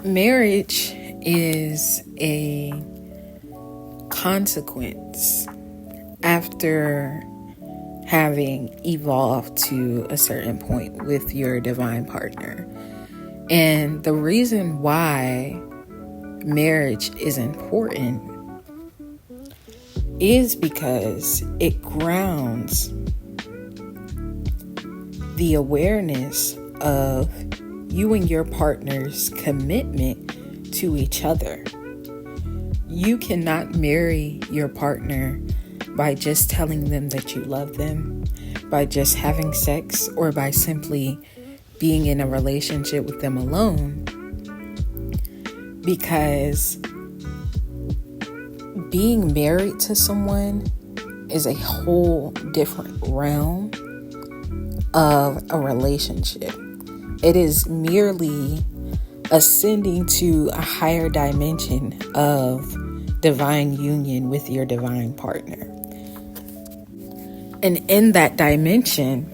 Marriage is a consequence after having evolved to a certain point with your divine partner. And the reason why marriage is important is because it grounds the awareness of you and your partner's commitment to each other. You cannot marry your partner by just telling them that you love them, by just having sex, or by simply being in a relationship with them alone. Because being married to someone is a whole different realm of a relationship. It is merely ascending to a higher dimension of divine union with your divine partner. And in that dimension,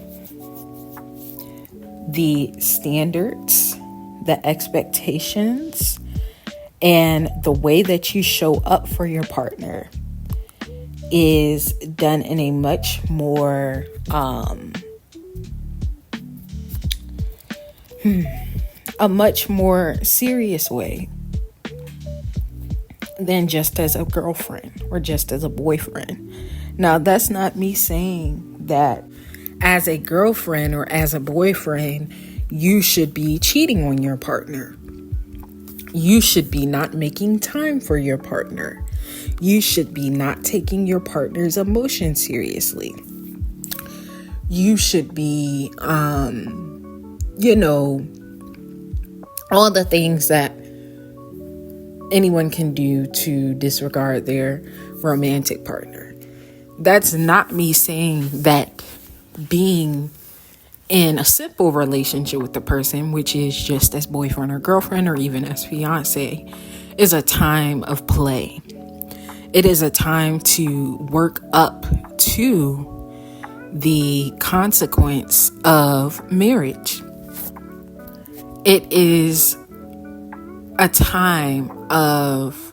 the standards, the expectations, and the way that you show up for your partner is done in a much more serious way than just as a girlfriend or just as a boyfriend. Now, that's not me saying that as a girlfriend or as a boyfriend, you should be cheating on your partner. You should be not making time for your partner. You should be not taking your partner's emotions seriously. You should be, all the things that anyone can do to disregard their romantic partner. That's not me saying that being in a simple relationship with the person, which is just as boyfriend or girlfriend or even as fiance, is a time of play. It is a time to work up to the consequence of marriage. It is a time of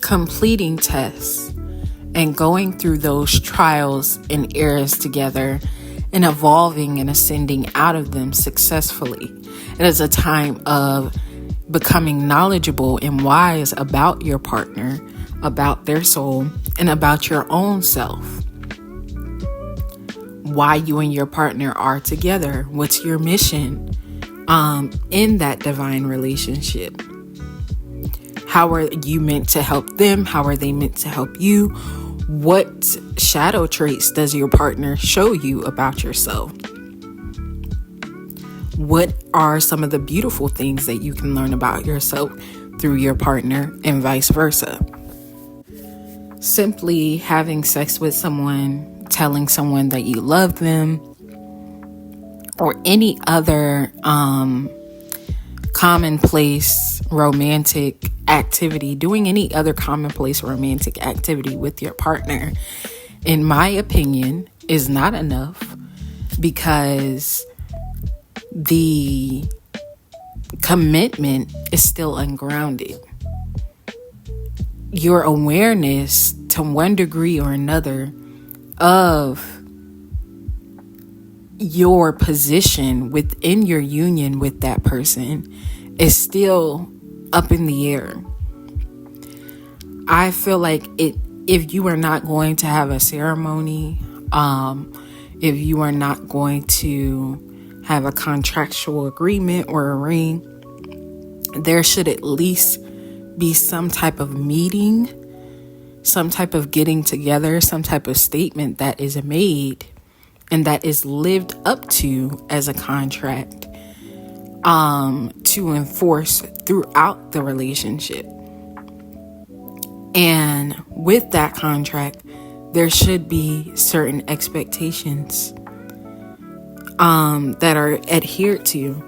completing tests and going through those trials and errors together and evolving and ascending out of them successfully. It is a time of becoming knowledgeable and wise about your partner, about their soul, and about your own self. Why you and your partner are together. What's your mission in that divine relationship? How are you meant to help them? How are they meant to help you? What shadow traits does your partner show you about yourself? What are some of the beautiful things that you can learn about yourself through your partner and vice versa? Simply having sex with someone, telling someone that you love them, or any other commonplace romantic activity, doing any other commonplace romantic activity with your partner, in my opinion, is not enough, because the commitment is still ungrounded. Your awareness, to one degree or another, of your position within your union with that person is still up in the air. I feel like if you are not going to have a ceremony, if you are not going to have a contractual agreement or a ring, there should at least be some type of meeting, some type of getting together, some type of statement that is made and that is lived up to as a contract to enforce throughout the relationship. And with that contract, there should be certain expectations that are adhered to,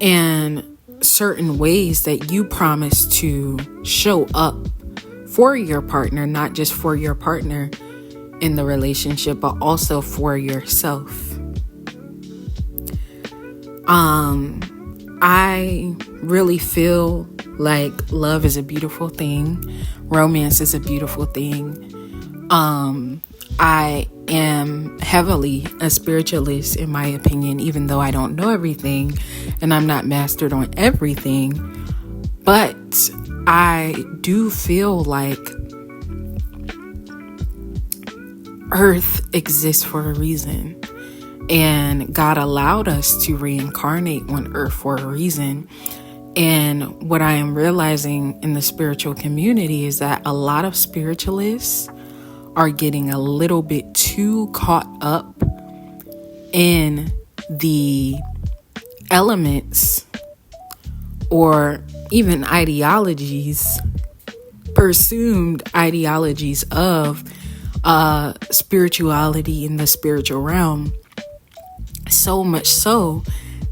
and certain ways that you promise to show up for your partner, not just for your partner in the relationship, but also for yourself. I really feel like love is a beautiful thing. Romance is a beautiful thing. I am heavily a spiritualist, in my opinion, even though I don't know everything and I'm not mastered on everything. But I do feel like Earth exists for a reason. And God allowed us to reincarnate on Earth for a reason. And what I am realizing in the spiritual community is that a lot of spiritualists are getting a little bit too caught up in the elements or even ideologies, presumed ideologies of spirituality in the spiritual realm. So much so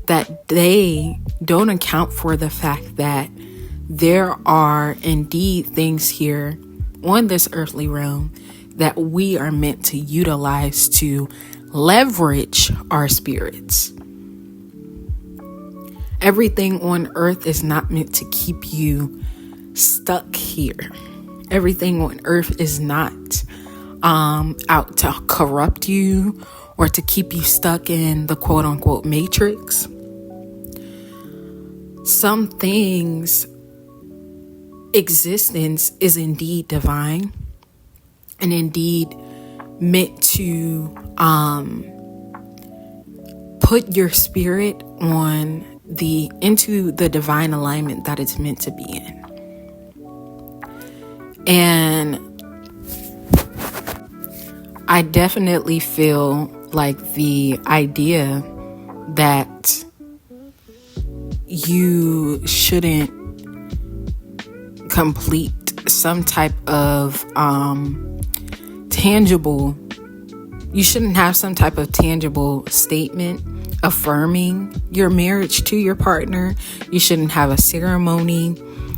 that they don't account for the fact that there are indeed things here on this earthly realm that we are meant to utilize to leverage our spirits. Everything on earth is not meant to keep you stuck here. Everything on earth is not out to corrupt you or to keep you stuck in the quote unquote matrix. Some things, existence is indeed divine and indeed meant to put your spirit into the divine alignment that it's meant to be in. And I definitely feel like the idea that you shouldn't complete some type of you shouldn't have some type of tangible statement affirming your marriage to your partner. You shouldn't have a ceremony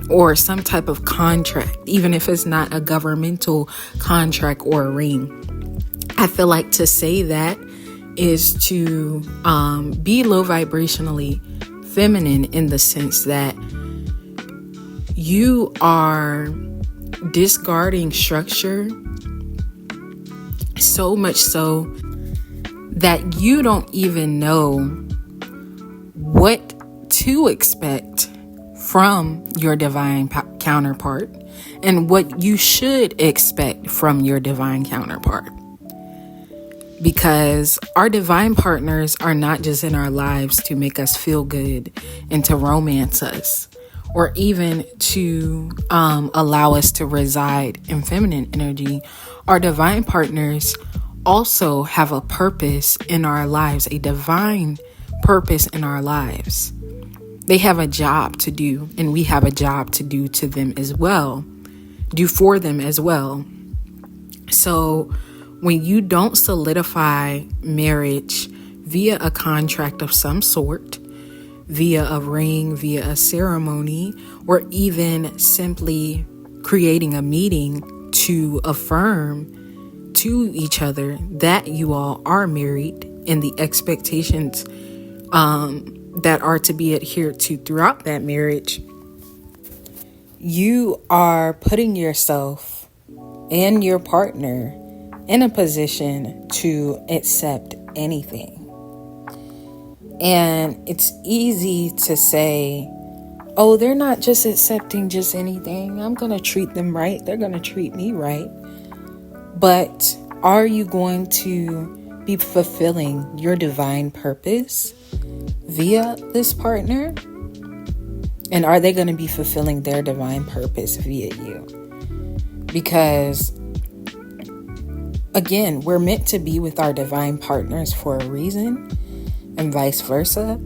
or some type of contract, even if it's not a governmental contract or a ring. I feel like to say that is to be low vibrationally feminine, in the sense that you are discarding structure so much so that you don't even know what to expect from your divine counterpart and what you should expect from your divine counterpart. Because our divine partners are not just in our lives to make us feel good and to romance us, or even to allow us to reside in feminine energy. Our divine partners also have a purpose in our lives, a divine purpose in our lives. They have a job to do, and we have a job to do to them as well, do for them as well. So when you don't solidify marriage via a contract of some sort, via a ring, via a ceremony, or even simply creating a meeting to affirm to each other that you all are married and the expectations that are to be adhered to throughout that marriage, you are putting yourself and your partner in a position to accept anything. And it's easy to say, oh, they're not just accepting just anything. I'm going to treat them right. They're going to treat me right. But are you going to be fulfilling your divine purpose via this partner? And are they going to be fulfilling their divine purpose via you? Because again, we're meant to be with our divine partners for a reason, and vice versa.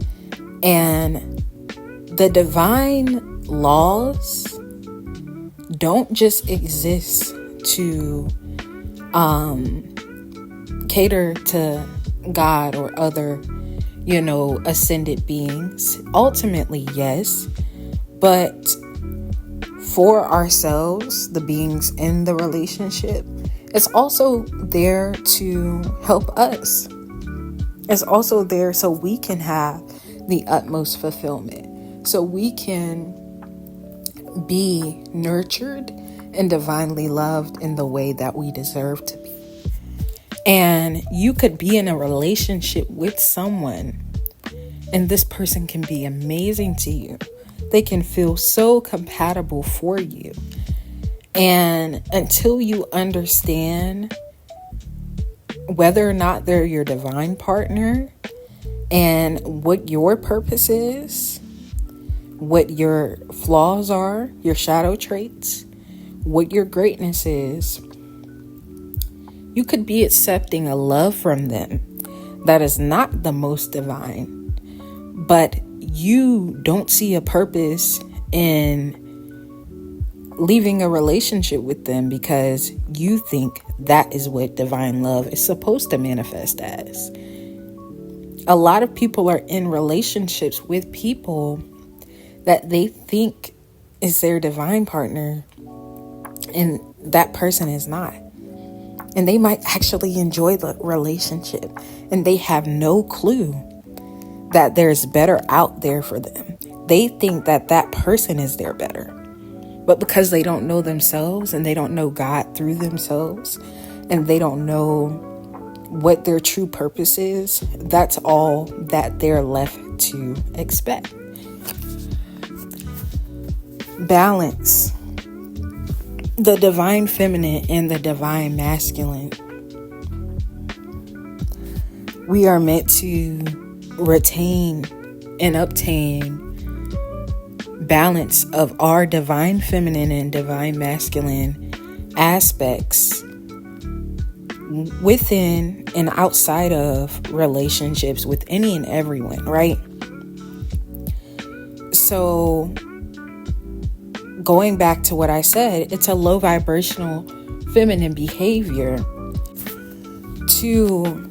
And the divine laws don't just exist to cater to God or other, ascended beings. Ultimately, yes. But for ourselves, the beings in the relationship, it's also there to help us. It's also there so we can have the utmost fulfillment. so we can be nurtured and divinely loved in the way that we deserve to be. And you could be in a relationship with someone, and this person can be amazing to you. They can feel so compatible for you. And until you understand whether or not they're your divine partner and what your purpose is, what your flaws are, your shadow traits, what your greatness is, you could be accepting a love from them that is not the most divine, but you don't see a purpose in leaving a relationship with them because you think that is what divine love is supposed to manifest as. A lot of people are in relationships with people that they think is their divine partner, and that person is not. And they might actually enjoy the relationship, and they have no clue that there's better out there for them. They think that that person is their better. But because they don't know themselves, and they don't know God through themselves, and they don't know what their true purpose is, that's all that they're left to expect. Balance. The divine feminine and the divine masculine. We are meant to retain and obtain balance of our divine feminine and divine masculine aspects within and outside of relationships with any and everyone, right? So going back to what I said, it's a low vibrational feminine behavior to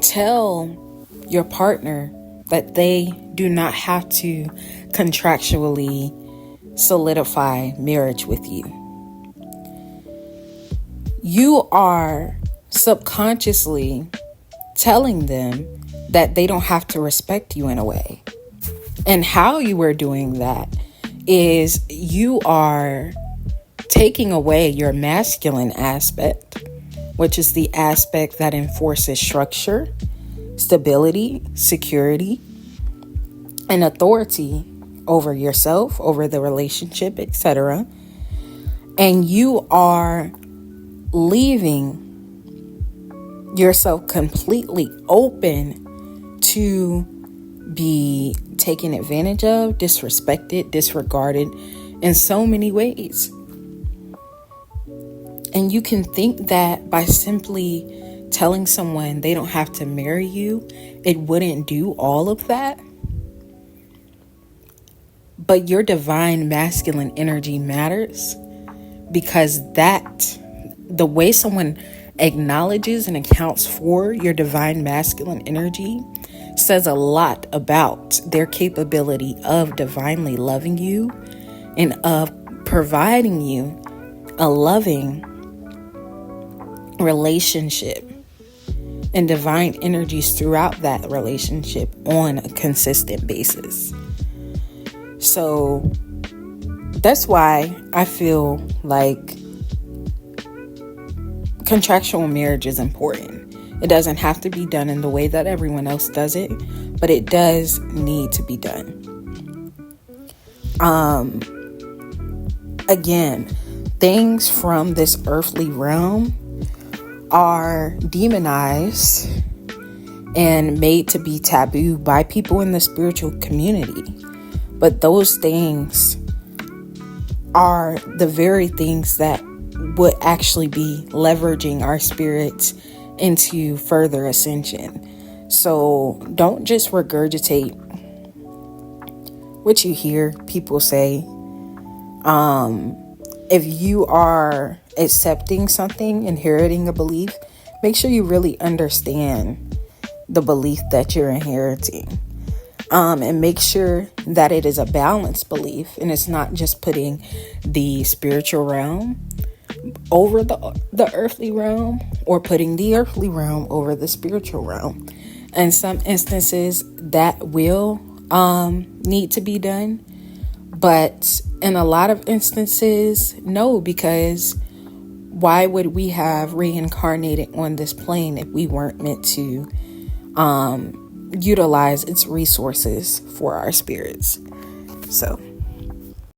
tell your partner that they do not have to contractually solidify marriage with you. You are subconsciously telling them that they don't have to respect you in a way. And how you are doing that is you are taking away your masculine aspect, which is the aspect that enforces structure, stability, security, and authority over yourself, over the relationship, etc. And you are leaving yourself completely open to be taken advantage of, disrespected, disregarded in so many ways. And you can think that by simply telling someone they don't have to marry you, it wouldn't do all of that. But your divine masculine energy matters, because the way someone acknowledges and accounts for your divine masculine energy says a lot about their capability of divinely loving you and of providing you a loving relationship and divine energies throughout that relationship on a consistent basis. So that's why I feel like contractual marriage is important. It doesn't have to be done in the way that everyone else does it, but it does need to be done. Again, things from this earthly realm are demonized and made to be taboo by people in the spiritual community. But those things are the very things that would actually be leveraging our spirits into further ascension. So don't just regurgitate what you hear people say. If you are accepting something, inheriting a belief, make sure you really understand the belief that you're inheriting. And make sure that it is a balanced belief, and it's not just putting the spiritual realm over the earthly realm, or putting the earthly realm over the spiritual realm. In some instances, that will need to be done. But in a lot of instances, no, because why would we have reincarnated on this plane if we weren't meant to utilize its resources for our spirits? So